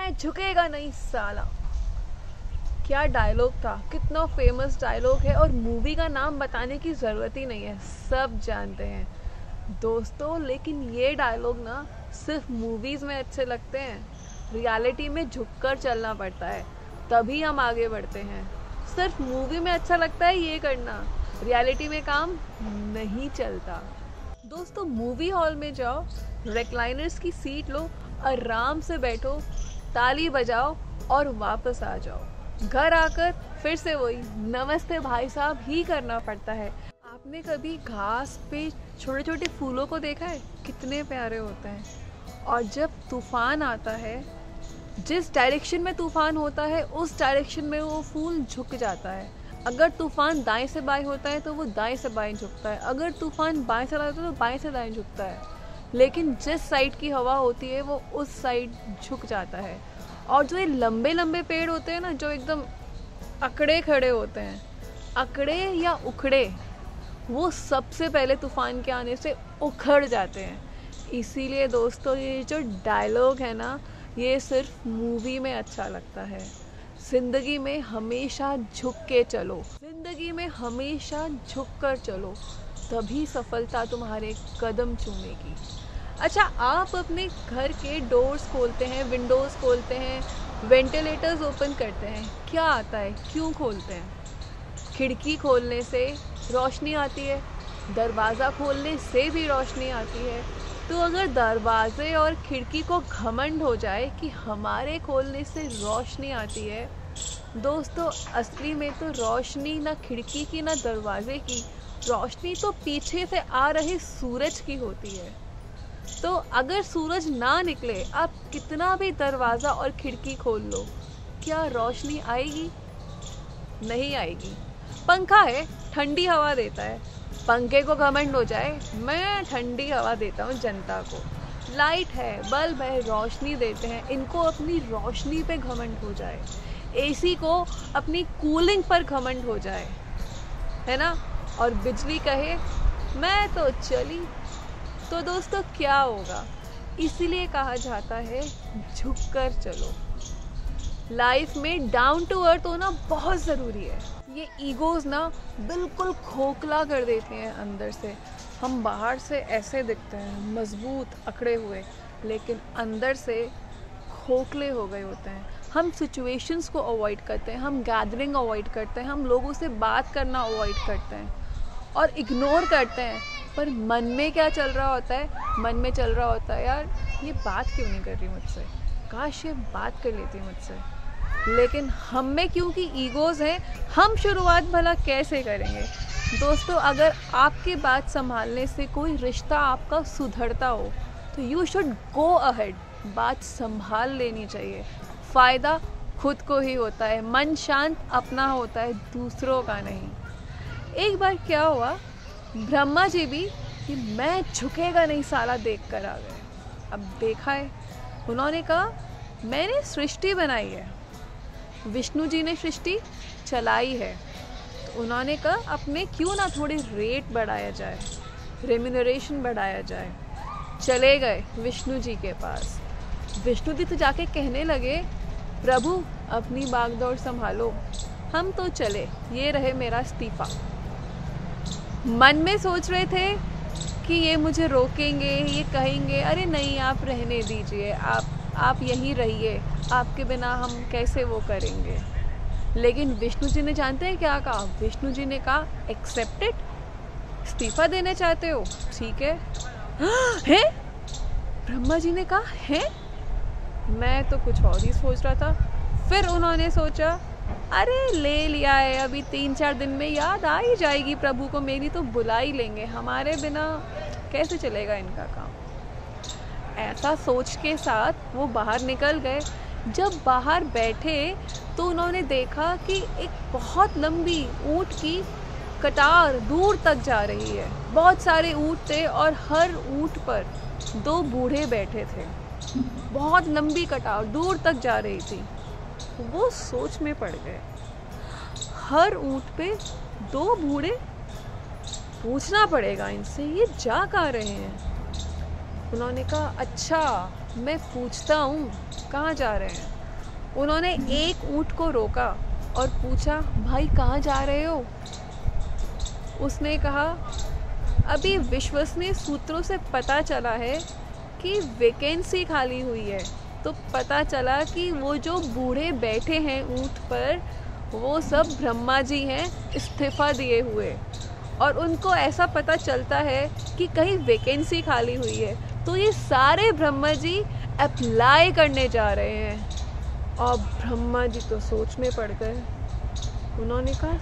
मैं झुकेगा नहीं साला। क्या डायलॉग था, कितना फेमस डायलॉग है, और मूवी का नाम बताने की ज़रूरत ही नहीं है, सब जानते हैं दोस्तों। लेकिन ये डायलॉग ना सिर्फ मूवीज़ में अच्छे लगते हैं, रियलिटी में झुककर चलना पड़ता है, तभी हम आगे बढ़ते हैं। सिर्फ मूवी में अच्छा लगता है ये करना, रियलिटी में काम नहीं चलता। दोस्तों मूवी हॉल में जाओ, रिक्लाइनर्स की सीट लो, आराम से बैठो, ताली बजाओ और वापस आ जाओ। घर आकर फिर से वही नमस्ते भाई साहब ही करना पड़ता है। आपने कभी घास पे छोटे छोटे फूलों को देखा है? कितने प्यारे होते हैं। और जब तूफान आता है, जिस डायरेक्शन में तूफान होता है उस डायरेक्शन में वो फूल झुक जाता है। अगर तूफान दाएं से बाएं होता है तो वो दाएं से बाएं झुकता है, अगर तूफान बाएं से होता है तो बाएं से दाएं झुकता है। लेकिन जिस साइड की हवा होती है वो उस साइड झुक जाता है। और जो ये लंबे लंबे पेड़ होते हैं ना, जो एकदम अकड़े खड़े होते हैं, अकड़े या उखड़े, वो सबसे पहले तूफान के आने से उखड़ जाते हैं। इसीलिए दोस्तों ये जो डायलॉग है ना, ये सिर्फ मूवी में अच्छा लगता है। जिंदगी में हमेशा झुक के चलो, जिंदगी में हमेशा झुक कर चलो, तभी सफलता तुम्हारे कदम चूमेगी। अच्छा, आप अपने घर के डोर्स खोलते हैं, विंडोज़ खोलते हैं, वेंटिलेटर्स ओपन करते हैं, क्या आता है, क्यों खोलते हैं? खिड़की खोलने से रोशनी आती है, दरवाज़ा खोलने से भी रोशनी आती है। तो अगर दरवाजे और खिड़की को घमंड हो जाए कि हमारे खोलने से रोशनी आती है, दोस्तों असली में तो रोशनी ना खिड़की की ना दरवाजे की, रोशनी तो पीछे से आ रहे सूरज की होती है। तो अगर सूरज ना निकले, आप कितना भी दरवाज़ा और खिड़की खोल लो, क्या रोशनी आएगी? नहीं आएगी। पंखा है, ठंडी हवा देता है, पंखे को घमंड हो जाए मैं ठंडी हवा देता हूँ जनता को। लाइट है, बल्ब है, रोशनी देते हैं, इनको अपनी रोशनी पे घमंड हो जाए। एसी को अपनी कूलिंग पर घमंड हो जाए, है ना। और बिजली कहे मैं तो चली, तो दोस्तों क्या होगा? इसीलिए कहा जाता है झुककर चलो। लाइफ में डाउन टू अर्थ होना बहुत ज़रूरी है। ये ईगोज़ ना बिल्कुल खोखला कर देते हैं अंदर से। हम बाहर से ऐसे दिखते हैं मजबूत अकड़े हुए, लेकिन अंदर से खोखले हो गए होते हैं। हम सिचुएशंस को अवॉइड करते हैं, हम गैदरिंग अवॉइड करते हैं, हम लोगों से बात करना अवॉइड करते हैं और इग्नोर करते हैं। पर मन में क्या चल रहा होता है? मन में चल रहा होता है यार ये बात क्यों नहीं कर रही मुझसे, काश ये बात कर लेती मुझसे। लेकिन हम में क्योंकि ईगोज़ हैं, हम शुरुआत भला कैसे करेंगे? दोस्तों अगर आपकी बात संभालने से कोई रिश्ता आपका सुधरता हो तो यू शुड गो अहेड, बात संभाल लेनी चाहिए। फ़ायदा खुद को ही होता है, मन शांत अपना होता है, दूसरों का नहीं। एक बार क्या हुआ, ब्रह्मा जी भी कि मैं झुकेगा नहीं साला देख कर आ गए। अब देखा है, उन्होंने कहा मैंने सृष्टि बनाई है, विष्णु जी ने सृष्टि चलाई है, तो उन्होंने कहा अपने क्यों ना थोड़ी रेट बढ़ाया जाए, रेम्यूनरेशन बढ़ाया जाए। चले गए विष्णु जी के पास। विष्णु जी तो जाके कहने लगे प्रभु अपनी बागडोर संभालो, हम तो चले, ये रहे मेरा इस्तीफा। मन में सोच रहे थे कि ये मुझे रोकेंगे, ये कहेंगे अरे नहीं आप रहने दीजिए, आप यहीं रहिए, आपके बिना हम कैसे वो करेंगे। लेकिन विष्णु जी ने जानते हैं क्या कहा? विष्णु जी ने कहा एक्सेप्टेड, इस्तीफा देना चाहते हो, ठीक है। हैं? ब्रह्मा जी ने कहा हैं? मैं तो कुछ और ही सोच रहा था। फिर उन्होंने सोचा अरे ले लिया है, अभी 3-4 दिन में याद आ ही जाएगी प्रभु को मेरी, तो बुला ही लेंगे, हमारे बिना कैसे चलेगा इनका काम। ऐसा सोच के साथ वो बाहर निकल गए। जब बाहर बैठे तो उन्होंने देखा कि एक बहुत लंबी ऊँट की कतार दूर तक जा रही है। बहुत सारे ऊँट थे और हर ऊँट पर 2 बूढ़े बैठे थे। बहुत लंबी कतार दूर तक जा रही थी। वो सोच में पड़ गए, हर ऊँट पे 2 बूढ़े, पूछना पड़ेगा इनसे ये जा कहाँ रहे हैं। उन्होंने कहा अच्छा मैं पूछता हूँ कहाँ जा रहे हैं। उन्होंने एक ऊंट को रोका और पूछा, भाई कहाँ जा रहे हो? उसने कहा, अभी विश्वसनीय सूत्रों से पता चला है कि वैकेंसी खाली हुई है। तो पता चला कि वो जो बूढ़े बैठे हैं ऊंट पर, वो सब ब्रह्मा जी हैं, इस्तीफा दिए हुए। और उनको ऐसा पता चलता है कि कहीं वैकेंसी खाली हुई है, तो ये सारे ब्रह्मा जी अप्लाई करने जा रहे हैं। और ब्रह्मा जी तो सोच में पड़ गए। उन्होंने कहा,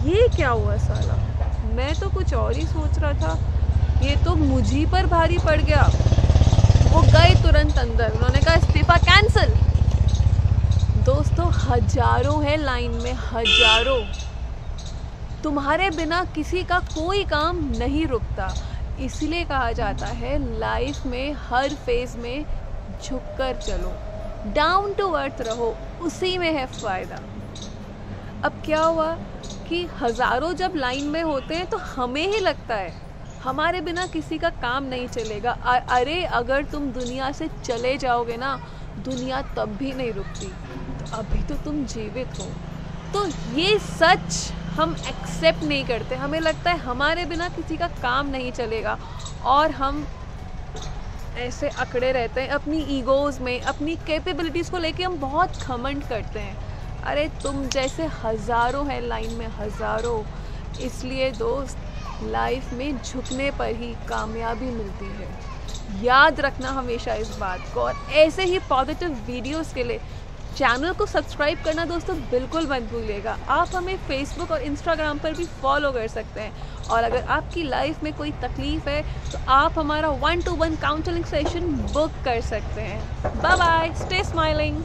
ये क्या हुआ साला, मैं तो कुछ और ही सोच रहा था, ये तो मुझी पर भारी पड़ गया। वो गए तुरंत अंदर। उन्होंने कहा, इस्तीफा कैंसिल। दोस्तों, हजारों है लाइन में, हजारों। तुम्हारे बिना किसी का कोई काम नहीं रुकता। इसलिए कहा जाता है लाइफ में हर फेज में झुककर चलो, डाउन टू अर्थ रहो, उसी में है फायदा। अब क्या हुआ कि हजारों जब लाइन में होते हैं तो हमें ही लगता है हमारे बिना किसी का काम नहीं चलेगा। अरे अगर तुम दुनिया से चले जाओगे ना, दुनिया तब भी नहीं रुकती, तो अभी तो तुम जीवित हो। तो ये सच हम एक्सेप्ट नहीं करते। हमें लगता है हमारे बिना किसी का काम नहीं चलेगा, और हम ऐसे अकड़े रहते हैं अपनी ईगोज़ में, अपनी कैपेबिलिटीज़ को लेके हम बहुत घमंड करते हैं। अरे तुम जैसे हज़ारों हैं लाइन में, हज़ारों। इसलिए दोस्त, लाइफ में झुकने पर ही कामयाबी मिलती है। याद रखना हमेशा इस बात को। और ऐसे ही पॉजिटिव वीडियोस के लिए चैनल को सब्सक्राइब करना दोस्तों बिल्कुल मत भूलिएगा। आप हमें फेसबुक और इंस्टाग्राम पर भी फॉलो कर सकते हैं। और अगर आपकी लाइफ में कोई तकलीफ़ है तो आप हमारा 1-to-1 काउंसलिंग सेशन बुक कर सकते हैं। Bye bye, stay smiling.